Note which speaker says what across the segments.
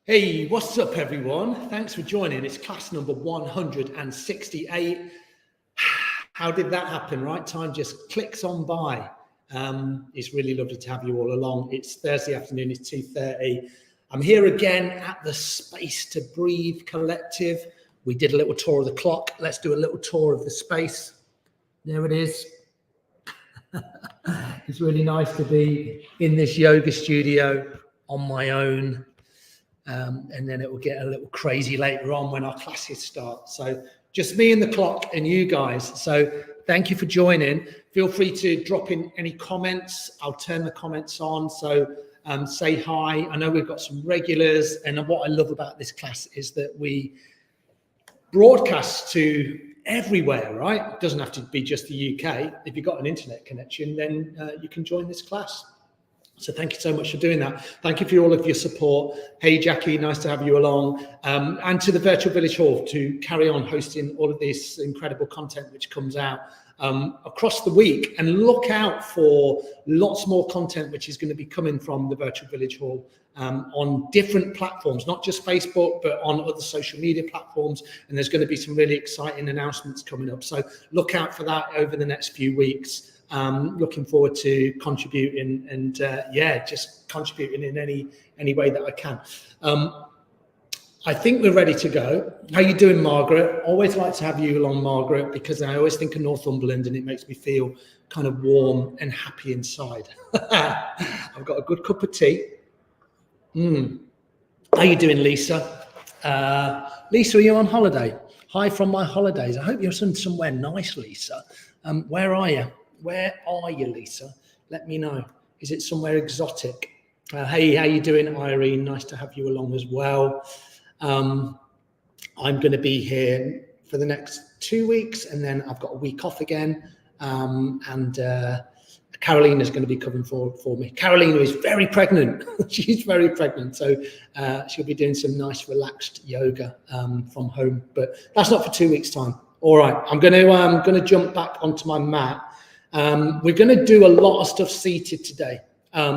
Speaker 1: Hey, what's up everyone? Thanks for joining. It's class number 168. How did that happen, right? Time just clicks on by. It's really lovely to have you all along. It's Thursday afternoon, it's 2:30. I'm here again at the Space to Breathe Collective. We did a little tour of the clock. Let's do a little tour of the space. There it is. It's really nice to be in this yoga studio on my own. And then it will get a little crazy later on when our classes start. So just me and the clock and you guys. So thank you for joining. Feel free to drop in any comments. I'll turn the comments on. So say hi. I know we've got some regulars. And what I love about this class is that we broadcast to everywhere, right? It doesn't have to be just the UK. If you've got an internet connection, then you can join this class. So thank you so much for doing that. Thank you for all of your support. Hey, Jackie, nice to have you along. And to the Virtual Village Hall to carry on hosting all of this incredible content which comes out across the week. And look out for lots more content which is going to be coming from the Virtual Village Hall on different platforms, not just Facebook, but on other social media platforms. And there's going to be some really exciting announcements coming up. So look out for that over the next few weeks. Looking forward to contributing and just contributing in any way that I can. I think we're ready to go. How you doing, Margaret? Always like to have you along, Margaret, because I always think of Northumberland and it makes me feel kind of warm and happy inside. I've got a good cup of tea. How you doing, Lisa? Lisa, are you on holiday? Hi from my holidays. I hope you're somewhere nice, Lisa. Where are you? Where are you, Lisa? Let me know. Is it somewhere exotic? Hey, how you doing, Irene? Nice to have you along as well. I'm going to be here for the next 2 weeks, and then I've got a week off again. Carolina is going to be covering for me. Carolina is very pregnant. She's very pregnant. So she'll be doing some nice relaxed yoga from home. But that's not for 2 weeks' time. All right. I'm going to jump back onto my mat. We're going to do a lot of stuff seated today.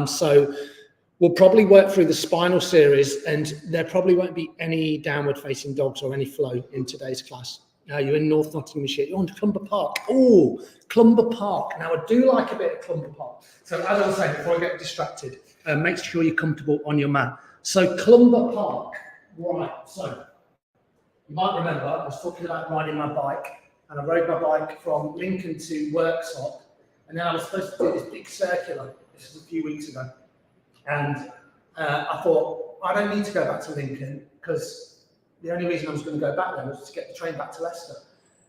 Speaker 1: So we'll probably work through the spinal series, and there probably won't be any downward facing dogs or any flow in today's class. You're in North Nottinghamshire. You're on Clumber Park. Oh, Clumber Park. Now, I do like a bit of Clumber Park. So as I was saying, before I get distracted, make sure you're comfortable on your mat. So Clumber Park. Right. So you might remember I was talking about riding my bike, and I rode my bike from Lincoln to Worksop, and then I was supposed to do this big circular. This was a few weeks ago. And I thought, I don't need to go back to Lincoln, because the only reason I was going to go back there was to get the train back to Leicester.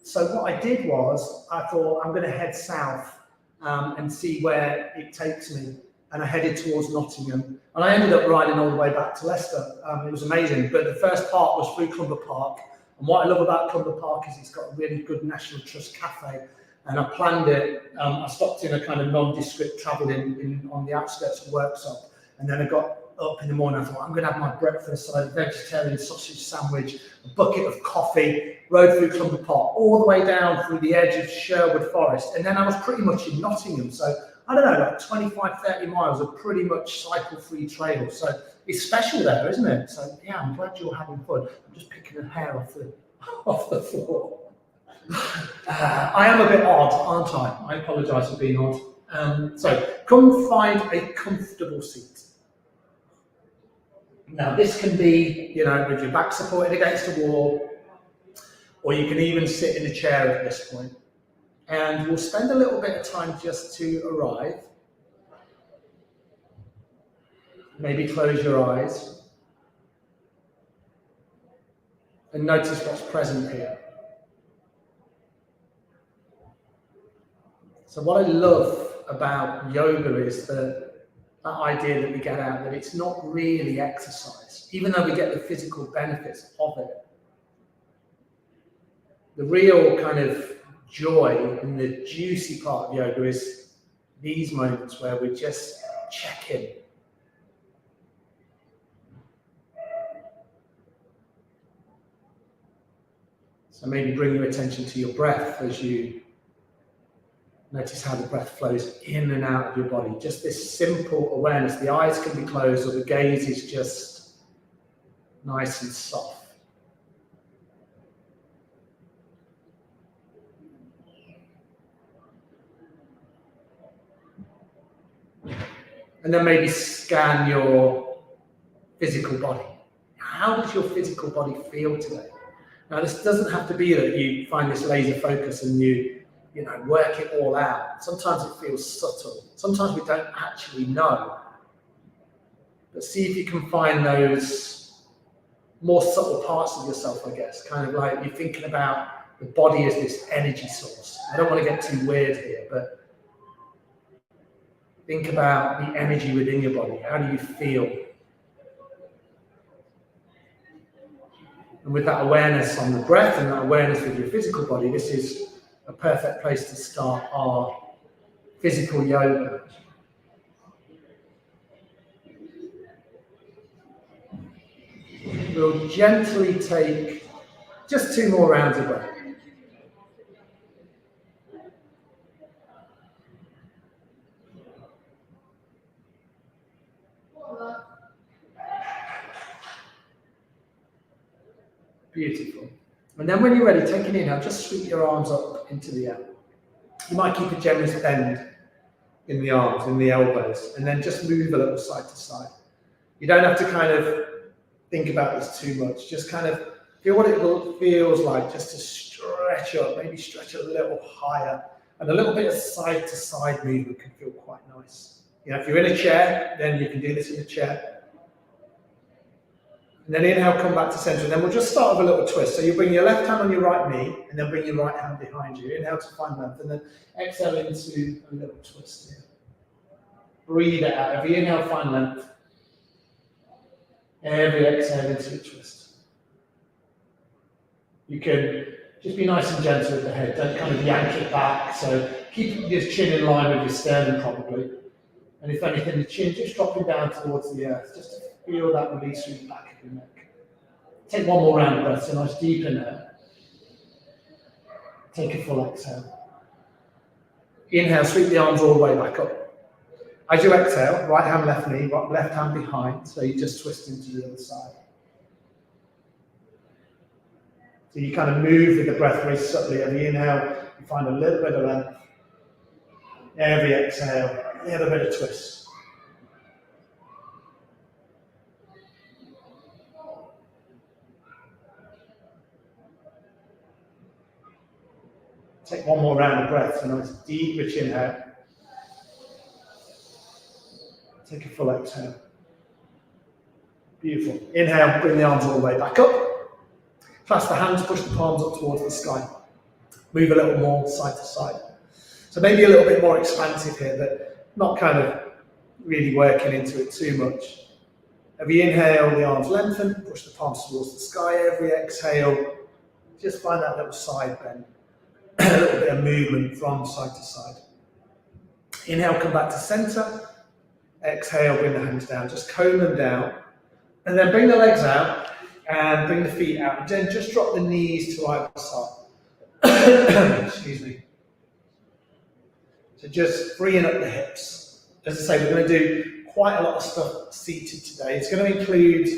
Speaker 1: So what I did was, I thought, I'm going to head south and see where it takes me. And I headed towards Nottingham. And I ended up riding all the way back to Leicester. It was amazing. But the first part was through Clumber Park. And what I love about Clumber Park is it's got a really good National Trust cafe. And I planned it. I stopped in a kind of nondescript travel on the outskirts of Worksop. And then I got up in the morning. I thought, I'm going to have my breakfast. So I had a vegetarian sausage sandwich, a bucket of coffee, rode through Clumber Park, all the way down through the edge of Sherwood Forest. And then I was pretty much in Nottingham. So I don't know, like 25, 30 miles of pretty much cycle-free trail. So it's special there, isn't it? So yeah, I'm glad you're having fun. I'm just picking a hair off the floor. I am a bit odd, aren't I? I apologise for being odd. So come find a comfortable seat. Now this can be, with your back supported against a wall, or you can even sit in a chair at this point. And we'll spend a little bit of time just to arrive. Maybe close your eyes and notice what's present here. So what I love about yoga is that idea that we get out, that it's not really exercise, even though we get the physical benefits of it. The real kind of joy and the juicy part of yoga is these moments where we just check in. So maybe bring your attention to your breath as you notice how the breath flows in and out of your body. Just this simple awareness. The eyes can be closed or the gaze is just nice and soft. And then maybe scan your physical body. How does your physical body feel today? Now, this doesn't have to be that you find this laser focus and you work it all out. Sometimes it feels subtle. Sometimes we don't actually know. But see if you can find those more subtle parts of yourself, I guess. Kind of like you're thinking about the body as this energy source. I don't want to get too weird here, but think about the energy within your body. How do you feel? And with that awareness on the breath and that awareness with your physical body, this is a perfect place to start our physical yoga. We'll gently take just 2 more rounds of breath. Beautiful. And then when you're ready, take an inhale, just sweep your arms up into the air. You might keep a generous bend in the arms, in the elbows, and then just move a little side to side. You don't have to kind of think about this too much. Just kind of feel what it feels like just to stretch up, maybe stretch a little higher. And a little bit of side to side movement can feel quite nice. If you're in a chair, then you can do this in a chair. And then inhale, come back to center. And then we'll just start with a little twist. So you bring your left hand on your right knee, and then bring your right hand behind you. Inhale to find length, and then exhale into a little twist here. Breathe it out. Every inhale, find length. Every exhale into a twist. You can just be nice and gentle with the head. Don't kind of yank it back. So keep your chin in line with your sternum probably. And if anything, the chin just dropping down towards the earth. Just to feel that release through the back of your neck. Take 1 more round of breath. So nice deep inhale. Take a full exhale. Inhale, sweep the arms all the way back up. As you exhale, right hand, left knee, left hand behind, so you just twist into the other side. So you kind of move with the breath very subtly. Every inhale, you find a little bit of length. Every exhale, a little bit of twist. Take 1 more round of breath, so nice deep, rich inhale. Take a full exhale. Beautiful. Inhale, bring the arms all the way back up. Clasp the hands, push the palms up towards the sky. Move a little more side to side. So maybe a little bit more expansive here, but not kind of really working into it too much. Every inhale, the arms lengthen, push the palms towards the sky. Every exhale, just find that little side bend. A little bit of movement from side to side. Inhale, come back to center. Exhale, bring the hands down. Just comb them down. And then bring the legs out and bring the feet out. And then just drop the knees to either side. Excuse me. So just freeing up the hips. As I say, we're going to do quite a lot of stuff seated today. It's going to include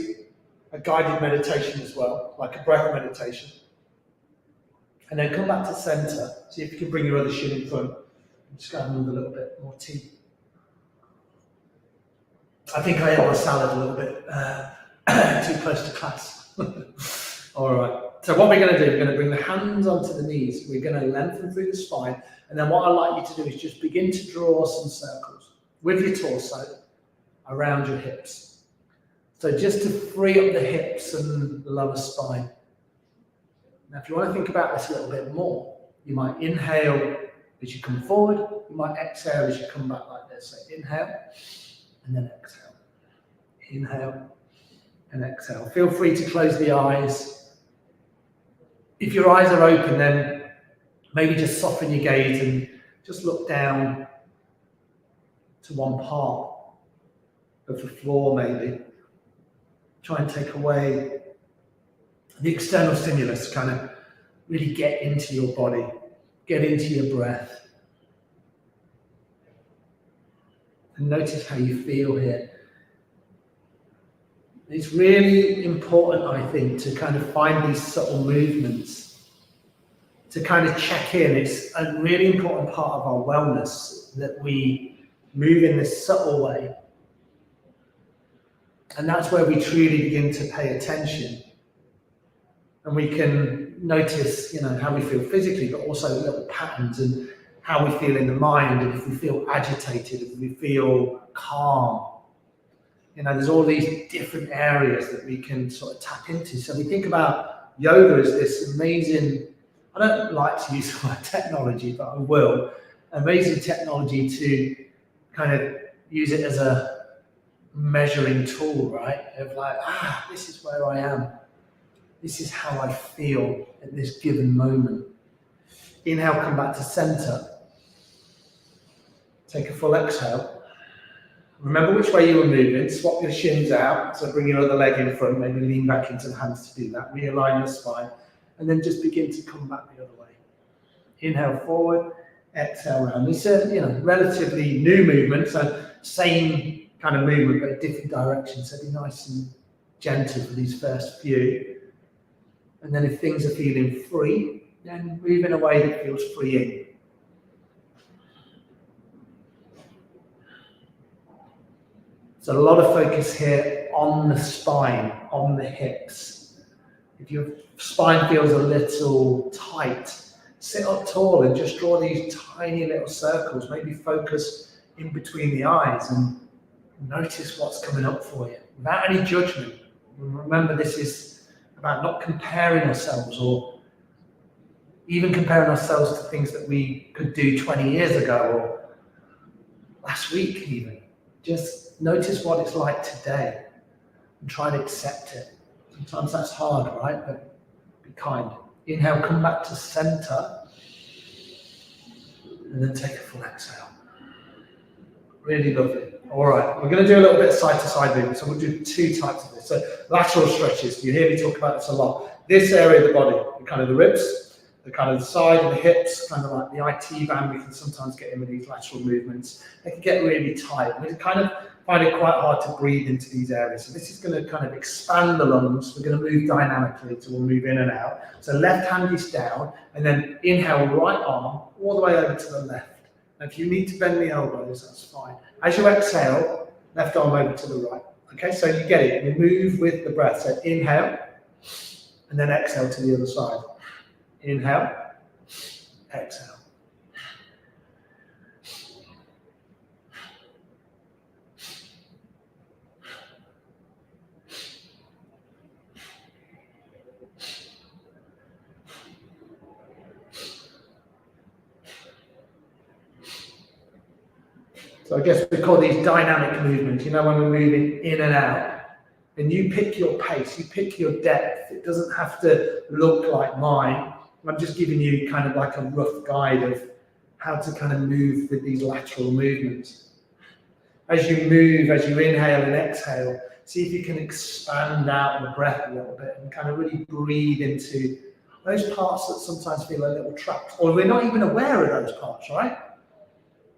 Speaker 1: a guided meditation as well, like a breath meditation. And then come back to center. See if you can bring your other shin in front. I'm just going to move a little bit more tea. I think I ate my salad a little bit too close to class. All right. So what we're going to do, we're going to bring the hands onto the knees. We're going to lengthen through the spine. And then what I'd like you to do is just begin to draw some circles with your torso around your hips. So just to free up the hips and the lower spine. Now, if you want to think about this a little bit more, you might inhale as you come forward. You might exhale as you come back like this. So inhale and then exhale. Inhale and exhale. Feel free to close the eyes. If your eyes are open, then maybe just soften your gaze and just look down to one part of the floor maybe. Try and take away the external stimulus, kind of really get into your body, get into your breath. And notice how you feel here. It's really important, I think, to kind of find these subtle movements, to kind of check in. It's a really important part of our wellness that we move in this subtle way. And that's where we truly begin to pay attention. And we can notice, you know, how we feel physically, but also little patterns and how we feel in the mind, and if we feel agitated, if we feel calm. You know, there's all these different areas that we can sort of tap into. So we think about yoga as this amazing, I don't like to use the word technology, but I will, amazing technology to kind of use it as a measuring tool, right? Of like, this is where I am. This is how I feel at this given moment. Inhale, come back to center. Take a full exhale. Remember which way you were moving. Swap your shins out. So bring your other leg in front. Maybe lean back into the hands to do that. Realign the spine. And then just begin to come back the other way. Inhale forward. Exhale round. It's a relatively new movement. So same kind of movement, but a different direction. So be nice and gentle for these first few. And then if things are feeling free, then move in a way that feels freeing. So a lot of focus here on the spine, on the hips. If your spine feels a little tight, sit up tall and just draw these tiny little circles. Maybe focus in between the eyes and notice what's coming up for you without any judgment. Remember, this is about not comparing ourselves, or even comparing ourselves to things that we could do 20 years ago or last week even. Just notice what it's like today and try to accept it. Sometimes that's hard, right? But be kind. Inhale, come back to center. And then take a full exhale. Really lovely. All right, we're going to do a little bit of side-to-side movement. So we'll do two types of this. So lateral stretches. You hear me talk about this a lot. This area of the body, kind of the ribs, the kind of the side of the hips, kind of like the IT band. We can sometimes get in with these lateral movements. They can get really tight. We kind of find it quite hard to breathe into these areas. So this is going to kind of expand the lungs. We're going to move dynamically, so we'll move in and out. So left hand is down, and then inhale, right arm all the way over to the left. Now, if you need to bend the elbows, that's fine. As you exhale, left arm over to the right. Okay, so you get it. We move with the breath. So inhale, and then exhale to the other side. Inhale, exhale. So I guess we call these dynamic movements, you know, when we're moving in and out. And you pick your pace, you pick your depth. It doesn't have to look like mine. I'm just giving you kind of like a rough guide of how to kind of move with these lateral movements. As you move, as you inhale and exhale, see if you can expand out the breath a little bit and kind of really breathe into those parts that sometimes feel a little trapped, or we're not even aware of those parts, right?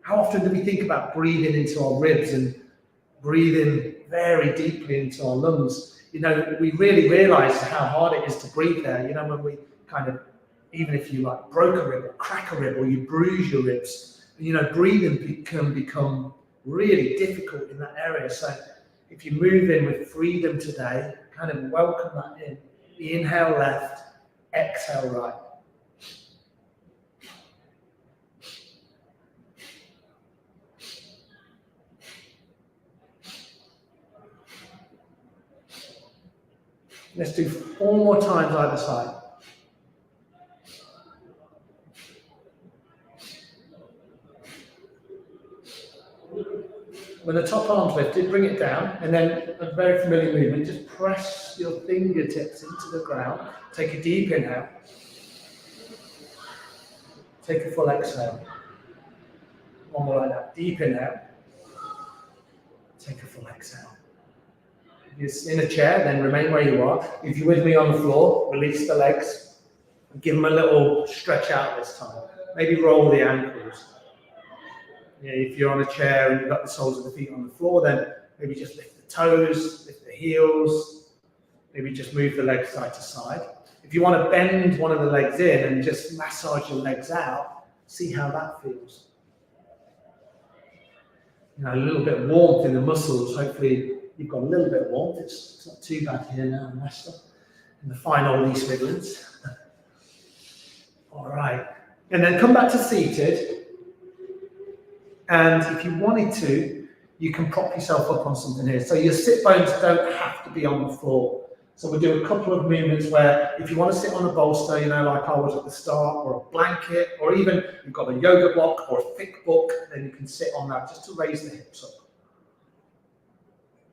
Speaker 1: How often do we think about breathing into our ribs and breathing very deeply into our lungs? You know, we really realize how hard it is to breathe there. You know, when we kind of, even if you like broke a rib or crack a rib or you bruise your ribs, you know, breathing can become really difficult in that area. So if you move in with freedom today, kind of welcome that in. Inhale left, exhale right. Let's do 4 more times either side. When the top arm's lifted, bring it down, and then a very familiar movement, just press your fingertips into the ground. Take a deep inhale. Take a full exhale. One more like that. Deep inhale. Take a full exhale. If you're in a chair, then remain where you are. If you're with me on the floor, release the legs and give them a little stretch out this time. Maybe roll the ankles. Yeah, if you're on a chair and you've got the soles of the feet on the floor, then maybe just lift the toes, lift the heels, maybe just move the legs side to side. If you want to bend one of the legs in and just massage your legs out, see how that feels. You know, a little bit of warmth in the muscles. Hopefully you've got a little bit of warmth. It's not too bad here now in Leicester, in the fine old East Midlands. All right. And then come back to seated. And if you wanted to, you can prop yourself up on something here. So your sit bones don't have to be on the floor. So we'll do a couple of movements where if you want to sit on a bolster, you know, like I was at the start, or a blanket, or even you've got a yoga block or a thick book, then you can sit on that just to raise the hips up.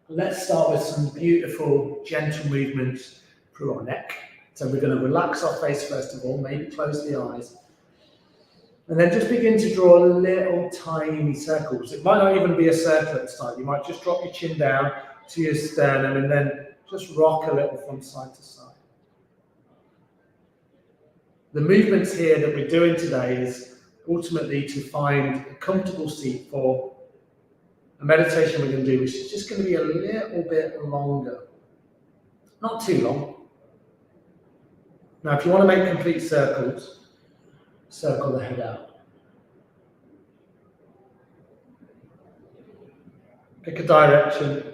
Speaker 1: Let's start with some beautiful, gentle movements through our neck. So we're going to relax our face first of all, maybe close the eyes. And then just begin to draw little tiny circles. It might not even be a circle at the start. You might just drop your chin down to your sternum and then just rock a little from side to side. The movements here that we're doing today is ultimately to find a comfortable seat for a meditation we're going to do, which is just going to be a little bit longer. Not too long. Now, if you want to make complete circles, circle the head out. Pick a direction.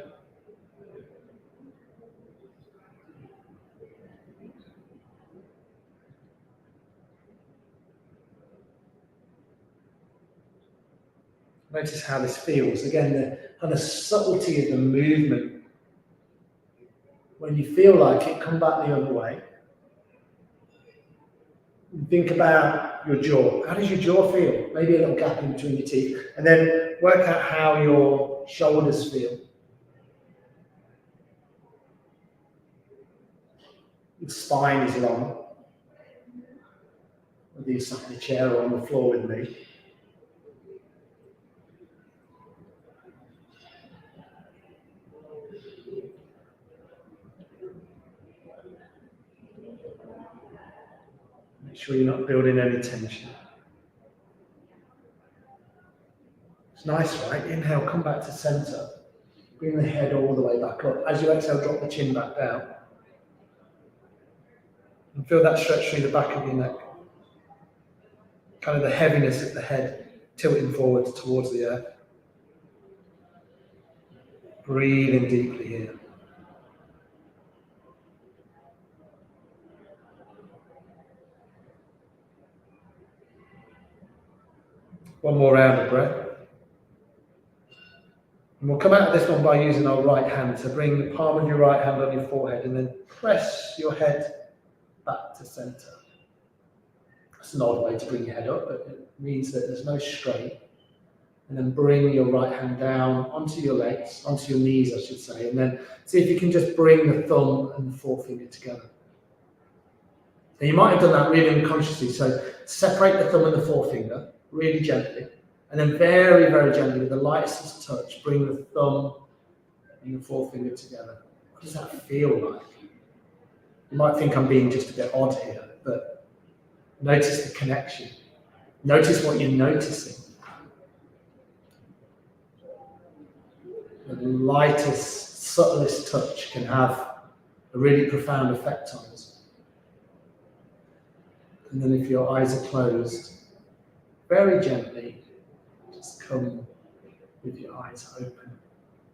Speaker 1: Notice how this feels. Again, the kind of subtlety of the movement. When you feel like it, come back the other way. And think about your jaw. How does your jaw feel? Maybe a little gap in between your teeth. And then work out how your shoulders feel. Your spine is long. Whether you're sat in a chair or on the floor with me. Make sure you're not building any tension. It's nice, right? Inhale, come back to center. Bring the head all the way back up. As you exhale, drop the chin back down. And feel that stretch through the back of your neck. Kind of the heaviness of the head tilting forwards towards the earth. Breathing deeply here. One more round of breath. And we'll come out of this one by using our right hand. So bring the palm of your right hand on your forehead and then press your head back to center. That's an odd way to bring your head up, but it means that there's no strain. And then bring your right hand down onto your legs, onto your knees, I should say. And then see if you can just bring the thumb and the forefinger together. Now you might have done that really unconsciously. So separate the thumb and the forefinger really gently. And then very, very gently, with the lightest touch, bring the thumb and the forefinger together. What does that feel like? You might think I'm being just a bit odd here, but notice the connection. Notice what you're noticing. The lightest, subtlest touch can have a really profound effect on us. And then if your eyes are closed, very gently, just come with your eyes open.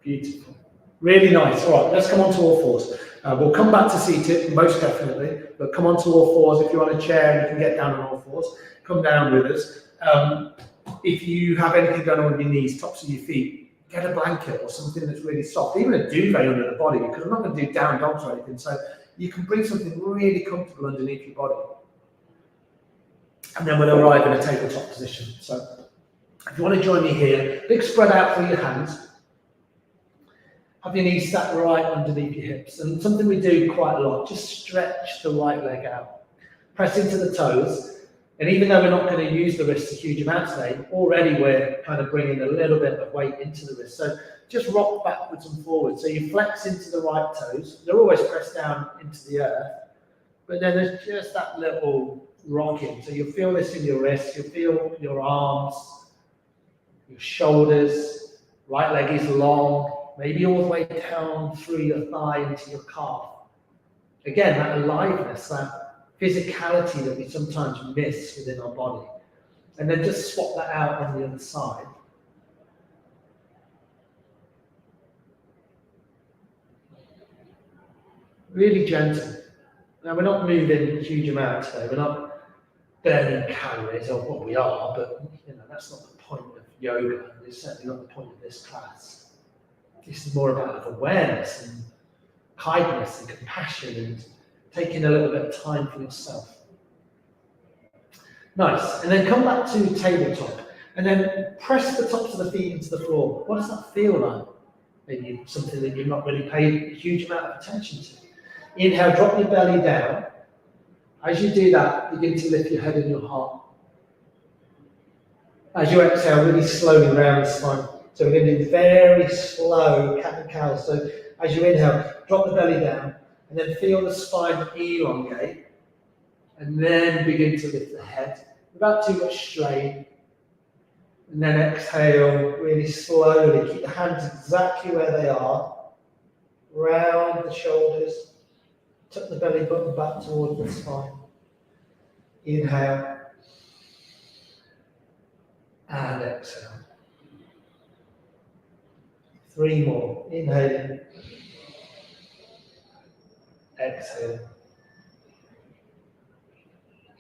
Speaker 1: Beautiful. Really nice. All right, let's come on to all fours. We'll come back to seated, most definitely, but come on to all fours. If you're on a chair and you can get down on all fours, come down with us. If you have anything going on with your knees, tops of your feet, get a blanket or something that's really soft, even a duvet under the body, because I'm not going to do down dogs or anything, so you can bring something really comfortable underneath your body. And then we'll arrive in a tabletop position. So if you want to join me here, big spread out through your hands. Have your knees sat right underneath your hips. And something we do quite a lot, just stretch the right leg out. Press into the toes. And even though we're not going to use the wrists a huge amount today, already we're kind of bringing a little bit of weight into the wrist. So just rock backwards and forwards. So you flex into the right toes. They're always pressed down into the earth. But then there's just that little rocking. So you'll feel this in your wrists. You'll feel your arms, your shoulders. Right leg is long. Maybe all the way down through your thigh into your calf. Again, that aliveness, that physicality that we sometimes miss within our body. And then just swap that out on the other side. Really gentle. Now, we're not moving a huge amount today. We're not burning calories, or what we are, but that's not the point of yoga. It's certainly not the point of this class. This is more about awareness and kindness and compassion and taking a little bit of time for yourself. Nice. And then come back to tabletop. And then press the tops of the feet into the floor. What does that feel like? Maybe something that you've not really paid a huge amount of attention to. Inhale, drop your belly down. As you do that, begin to lift your head and your heart. As you exhale, really slowly round the spine. So we're going to do very slow cat and cow. So as you inhale, drop the belly down, and then feel the spine elongate, and then begin to lift the head without too much strain. And then exhale really slowly. Keep the hands exactly where they are. Round the shoulders. Tuck the belly button back towards the spine. Inhale. And exhale. 3 more. Inhaling. Exhale.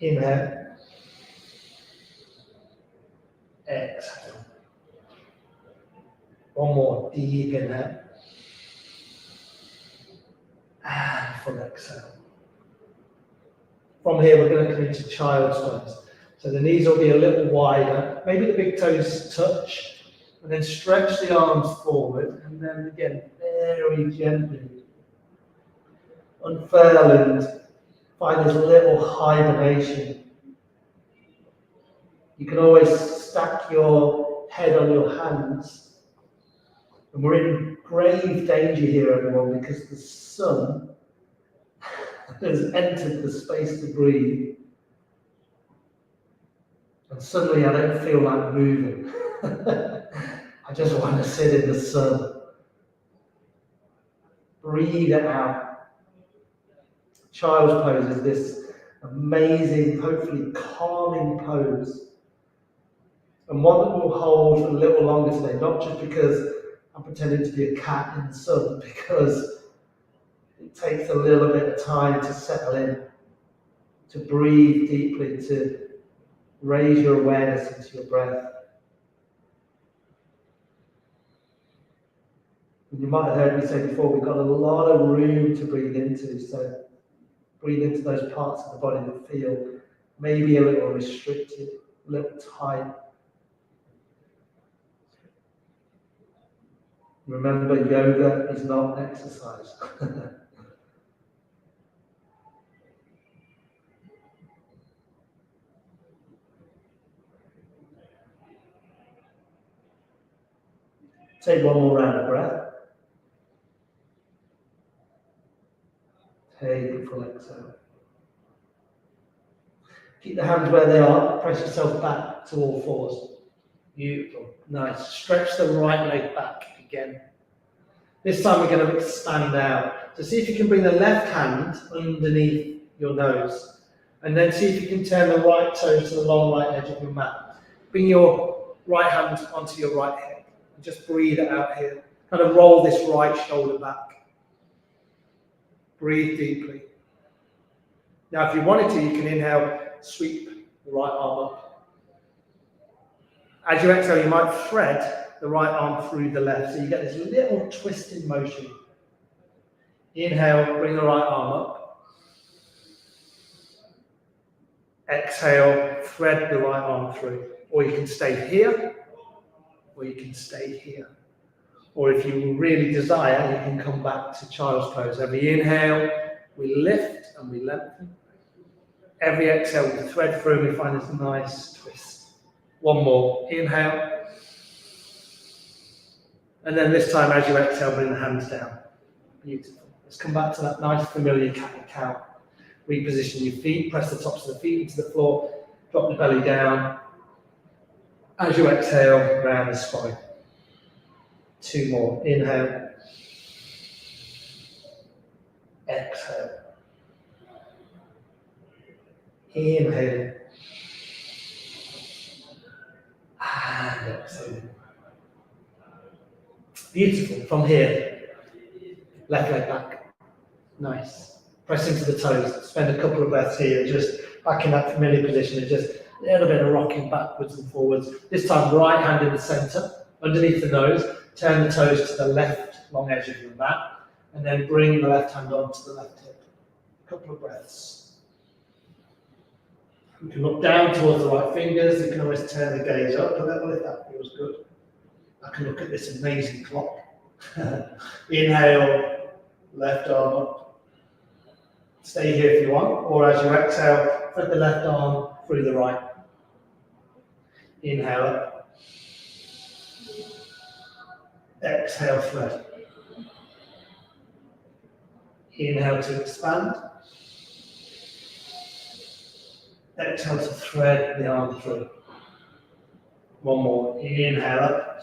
Speaker 1: Inhale. Exhale. 1 more. Deep inhale. And full exhale. From here, we're going to come into child's pose. So the knees will be a little wider. Maybe the big toes touch. And then stretch the arms forward. And then again, very gently unfurl and find this little hibernation. You can always stack your head on your hands. And we're in grave danger here, everyone, because the sun has entered the space to breathe. And suddenly I don't feel like moving. I just want to sit in the sun. Breathe it out. Child's pose is this amazing, hopefully calming pose. And one that will hold for a little longer today, not just because I'm pretending to be a cat in the sun, because it takes a little bit of time to settle in, to breathe deeply, to raise your awareness into your breath. And you might have heard me say before, we've got a lot of room to breathe into, so breathe into those parts of the body that feel maybe a little restricted, a little tight. Remember, yoga is not exercise. Take 1 more round of breath. Take a full exhale. Keep the hands where they are. Press yourself back to all fours. Beautiful. Nice. Stretch the right leg back again. This time we're going to expand out. So see if you can bring the left hand underneath your nose. And then see if you can turn the right toe to the long right edge of your mat. Bring your right hand onto your right hip. And just breathe it out here. Kind of roll this right shoulder back. Breathe deeply. Now if you wanted to, you can inhale, sweep the right arm up. As you exhale, you might thread the right arm through the left. So you get this little twisted motion. Inhale, bring the right arm up. Exhale, thread the right arm through. Or you can stay here, or you can stay here. Or if you really desire, you can come back to child's pose. Every inhale, we lift and we lengthen. Every exhale, we thread through and we find this nice twist. 1 more. Inhale. And then this time, as you exhale, bring the hands down. Beautiful. Let's come back to that nice familiar cat and cow. Reposition your feet, press the tops of the feet into the floor, drop the belly down. As you exhale, round the spine. 2 more. Inhale. exhale. Inhale. And exhale. Beautiful. From here, left leg back. Nice. Press into the toes. Spend a couple of breaths here, just back in that familiar position, and just a little bit of rocking backwards and forwards. This time, right hand in the center, underneath the nose. Turn the toes to the left, long edge of your mat, and then bring the left hand onto the left hip. A couple of breaths. You can look down towards the right fingers. You can always turn the gaze up a little if that feels good. I can look at this amazing clock. Inhale, left arm up. Stay here if you want, or as you exhale, thread the left arm through the right. Inhale up. Exhale, thread. Inhale to expand. Exhale to thread the arm through. One more. Inhale up.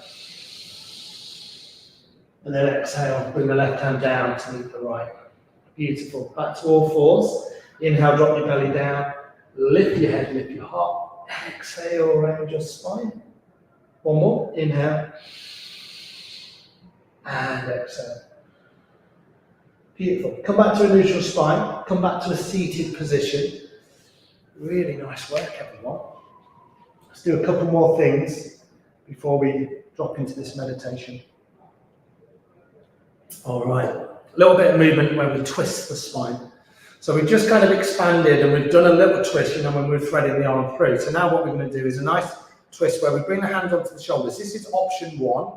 Speaker 1: And then exhale, bring the left hand down to meet the right. Beautiful. Back to all fours. Inhale, drop your belly down. Lift your head, lift your heart. Exhale, around your spine. One more. Inhale. And exhale. Beautiful. Come back to a neutral spine. Come back to a seated position. Really nice work, everyone. Let's do a couple more things before we drop into this meditation. All right. A little bit of movement where we twist the spine. So we've just kind of expanded and we've done a little twist, when we were threading the arm through. So now what we're going to do is a nice twist where we bring the hand onto the shoulders. This is option 1.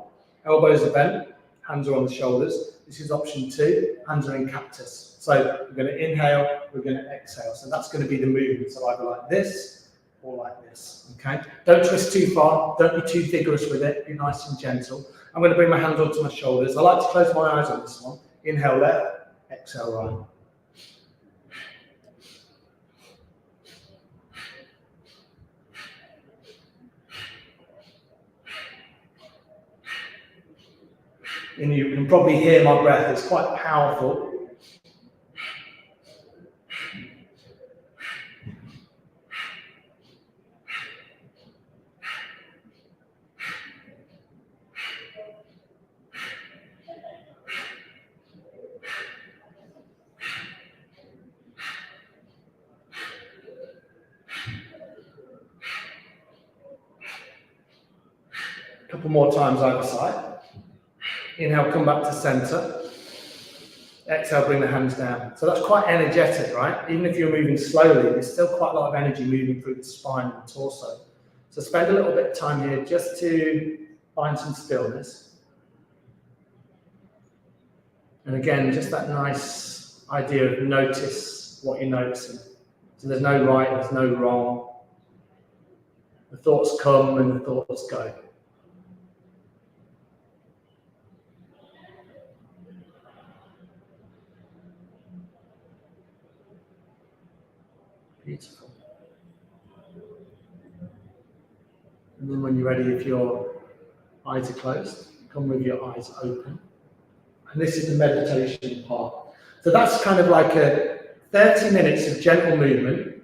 Speaker 1: Elbows are bent, hands are on the shoulders. This is option 2, hands are in cactus. So we're going to inhale, we're going to exhale. So that's going to be the movement. So either like this or like this, okay? Don't twist too far, don't be too vigorous with it, be nice and gentle. I'm going to bring my hands onto my shoulders. I like to close my eyes on this one. Inhale left, exhale right. And you can probably hear my breath, it's quite powerful. A couple more times either side. Inhale, come back to center. Exhale, bring the hands down. So that's quite energetic, right? Even if you're moving slowly, there's still quite a lot of energy moving through the spine and the torso. So spend a little bit of time here just to find some stillness. And again, just that nice idea of notice what you're noticing. So there's no right, there's no wrong. The thoughts come and the thoughts go. Beautiful. And then when you're ready, if your eyes are closed, come with your eyes open. And this is the meditation part. So that's kind of like a 30 minutes of gentle movement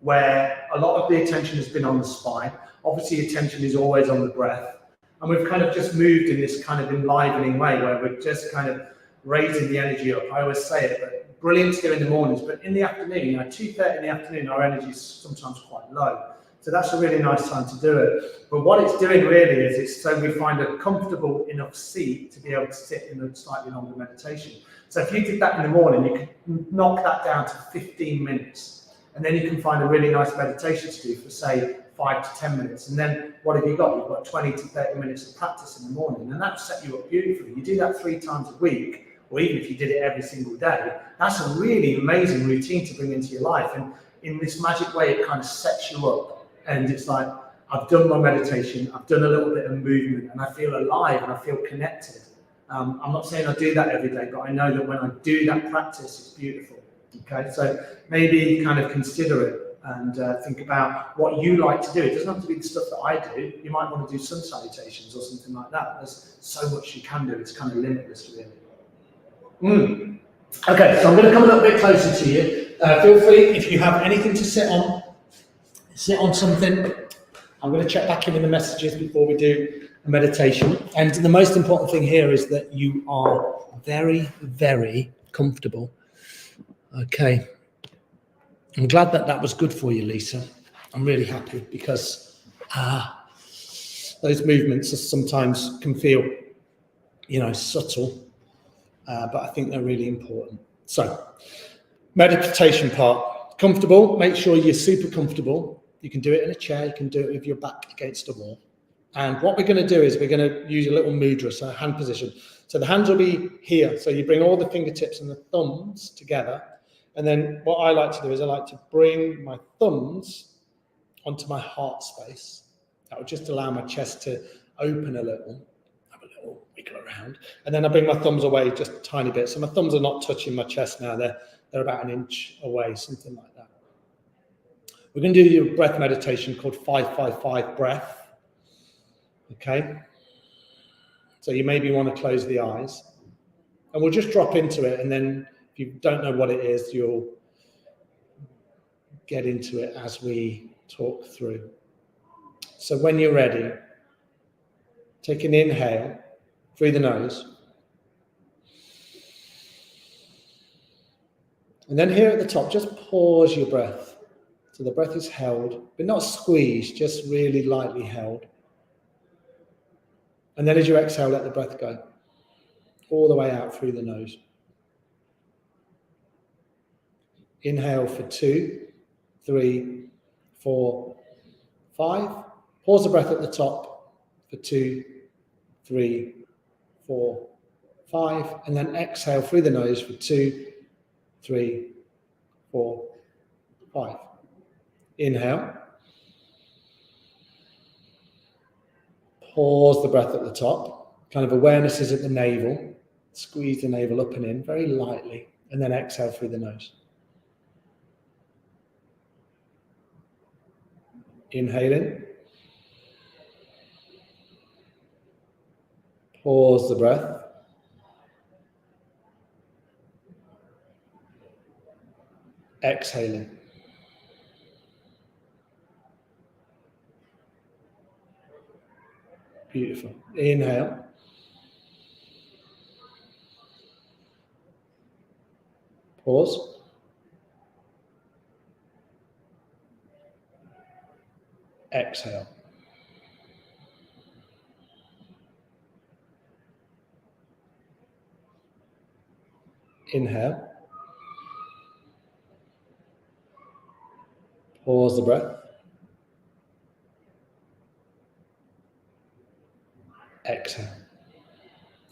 Speaker 1: where a lot of the attention has been on the spine. Obviously, attention is always on the breath. And we've kind of just moved in this kind of enlivening way where we're just kind of raising the energy up. I always say it, but brilliant to do in the mornings, but in the afternoon, 2:30 in the afternoon, our energy is sometimes quite low. So that's a really nice time to do it. But what it's doing really is it's so we find a comfortable enough seat to be able to sit in a slightly longer meditation. So if you did that in the morning, you could knock that down to 15 minutes. And then you can find a really nice meditation to do for, say, 5 to 10 minutes. And then what have you got? You've got 20 to 30 minutes of practice in the morning. And that'll set you up beautifully. You do that 3 times a week, or even if you did it every single day, that's a really amazing routine to bring into your life. And in this magic way, it kind of sets you up. And it's like, I've done my meditation, I've done a little bit of movement, and I feel alive and I feel connected. I'm not saying I do that every day, but I know that when I do that practice, it's beautiful. Okay, so maybe kind of consider it and think about what you like to do. It doesn't have to be the stuff that I do. You might want to do sun salutations or something like that. There's so much you can do. It's kind of limitless, really. Okay, so I'm going to come a little bit closer to you. Feel free, if you have anything to sit on something. I'm going to check back in with the messages before we do a meditation. And the most important thing here is that you are very, very comfortable. Okay. I'm glad that that was good for you, Lisa. I'm really happy because those movements sometimes can feel, subtle, but I think they're really important. So, meditation part. Comfortable. Make sure you're super comfortable. You can do it in a chair. You can do it with your back against a wall. And what we're going to do is we're going to use a little mudra, so a hand position. So the hands will be here. So you bring all the fingertips and the thumbs together. And then what I like to do is I like to bring my thumbs onto my heart space. That would just allow my chest to open a little, have a little wiggle around. And then I bring my thumbs away just a tiny bit. So my thumbs are not touching my chest now. They're about an inch away, something like that. We're going to do a breath meditation called 5-5-5 breath. Okay? So you maybe want to close the eyes. And we'll just drop into it. And then if you don't know what it is, you'll get into it as we talk through. So when you're ready, take an inhale through the nose. And then here at the top, just pause your breath. So the breath is held, but not squeezed, just really lightly held. And then as you exhale, let the breath go all the way out through the nose. Inhale for 2, 3, 4, 5. Pause the breath at the top for 2, 3, 4, 5. And then exhale through the nose for 2, 3, 4, 5. Inhale. Pause the breath at the top. Kind of awareness is at the navel. Squeeze the navel up and in very lightly. And then exhale through the nose. Inhale in. Pause the breath. Exhaling. Beautiful. Inhale. Pause. Exhale. Inhale. Pause the breath. Exhale.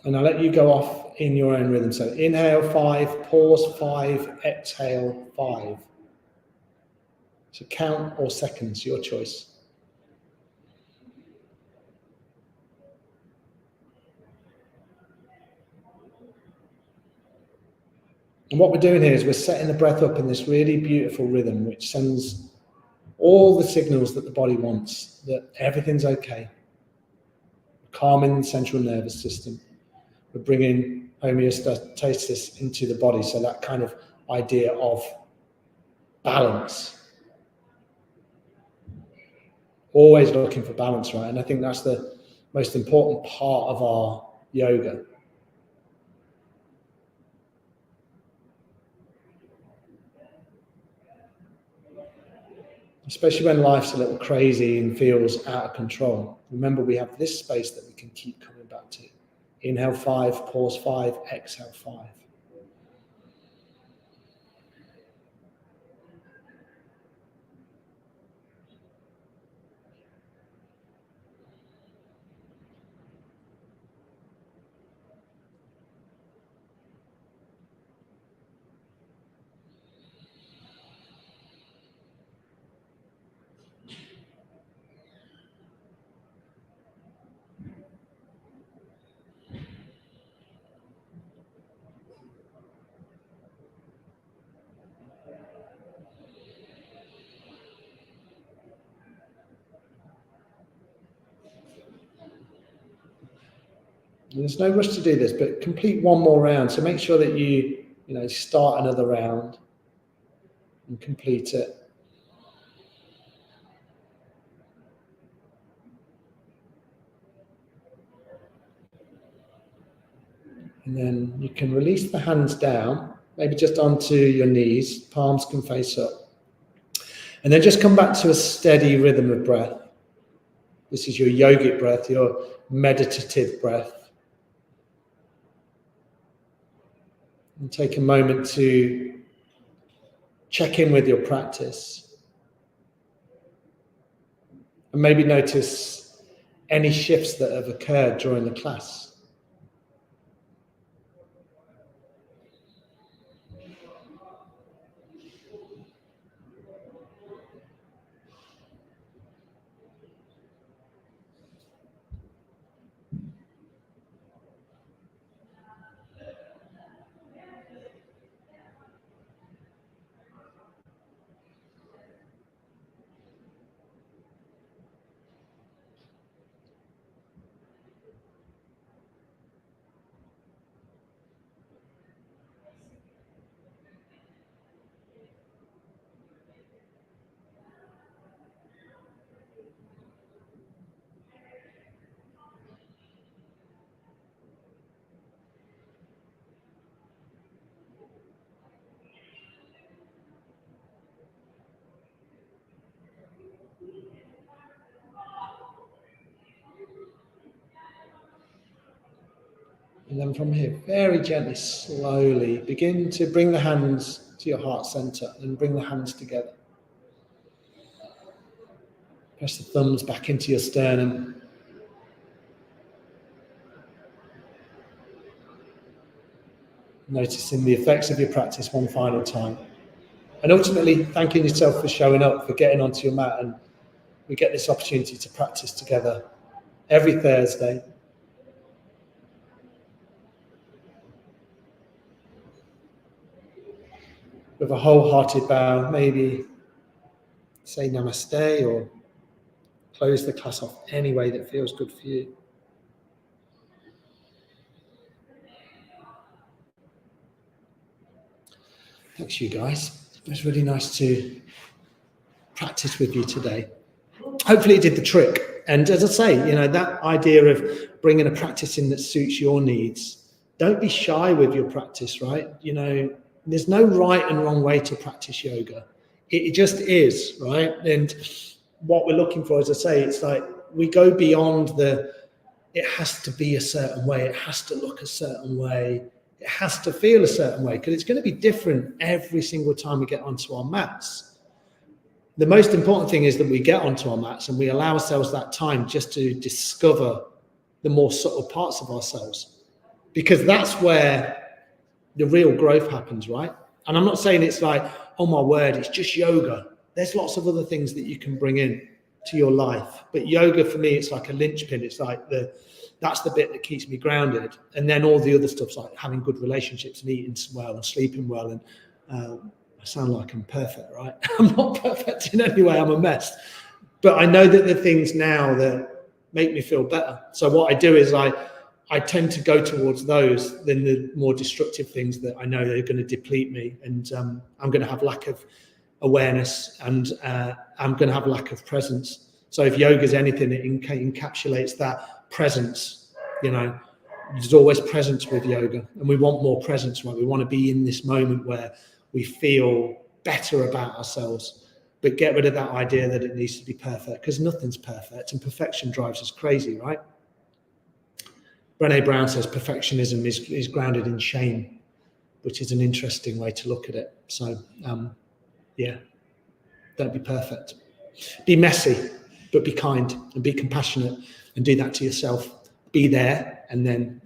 Speaker 1: And I'll let you go off in your own rhythm. So inhale 5, pause 5, exhale 5. So count or seconds, your choice. And what we're doing here is we're setting the breath up in this really beautiful rhythm, which sends all the signals that the body wants, that everything's okay. Calming the central nervous system. We're bringing homeostasis into the body, so that kind of idea of balance. Always looking for balance, right? And I think that's the most important part of our yoga. Especially when life's a little crazy and feels out of control. Remember, we have this space that we can keep coming back to. Inhale 5, pause 5, exhale 5. And there's no rush to do this, but complete one more round. So make sure that you start another round and complete it. And then you can release the hands down, maybe just onto your knees, palms can face up. And then just come back to a steady rhythm of breath. This is your yogic breath, your meditative breath. And take a moment to check in with your practice. And maybe notice any shifts that have occurred during the class. And then from here, very gently, slowly, begin to bring the hands to your heart center and bring the hands together. Press the thumbs back into your sternum. Noticing the effects of your practice one final time. And ultimately, thanking yourself for showing up, for getting onto your mat. And we get this opportunity to practice together every Thursday. With a wholehearted bow, maybe say namaste or close the class off any way that feels good for you. Thanks, you guys. It was really nice to practice with you today. Hopefully it did the trick. And as I say, that idea of bringing a practice in that suits your needs, don't be shy with your practice, right? There's no right and wrong way to practice yoga. It just is, right? And what we're looking for, as I say, it's like we go beyond it has to be a certain way. It has to look a certain way. It has to feel a certain way, because it's going to be different every single time we get onto our mats. The most important thing is that we get onto our mats and we allow ourselves that time just to discover the more subtle parts of ourselves, because that's where the real growth happens, right? And I'm not saying it's like, oh my word, it's just yoga. There's lots of other things that you can bring in to your life. But yoga for me, it's like a linchpin. It's like that's the bit that keeps me grounded. And then all the other stuff's like having good relationships and eating well and sleeping well. And I sound like I'm perfect, right? I'm not perfect in any way. I'm a mess. But I know that the things now that make me feel better. So what I do is I tend to go towards those than the more destructive things that I know are going to deplete me. And I'm going to have lack of awareness, and I'm going to have lack of presence. So if yoga is anything, it encapsulates that presence. There's always presence with yoga, and we want more presence, right? We want to be in this moment where we feel better about ourselves, but get rid of that idea that it needs to be perfect, because nothing's perfect, and perfection drives us crazy, right? Brené Brown says perfectionism is grounded in shame, which is an interesting way to look at it. So, don't be perfect. Be messy, but be kind and be compassionate, and do that to yourself. Be there, and then,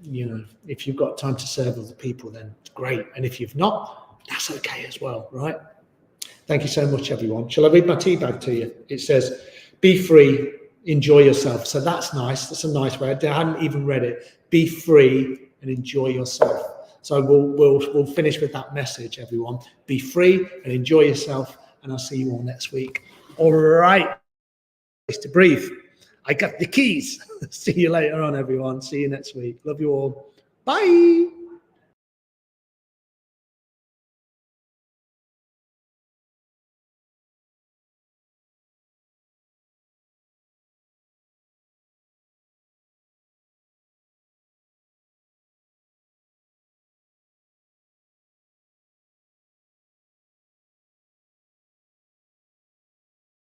Speaker 1: if you've got time to serve other people, then it's great. And if you've not, that's okay as well, right? Thank you so much, everyone. Shall I read my tea bag to you? It says, be free, enjoy yourself. So that's nice. That's a nice way. I hadn't even read it. Be free and enjoy yourself. So we'll finish with that message, everyone. Be free and enjoy yourself, and I'll see you all next week. All right. Place to breathe. I got the keys. See you later on, everyone. See you next week. Love you all. Bye.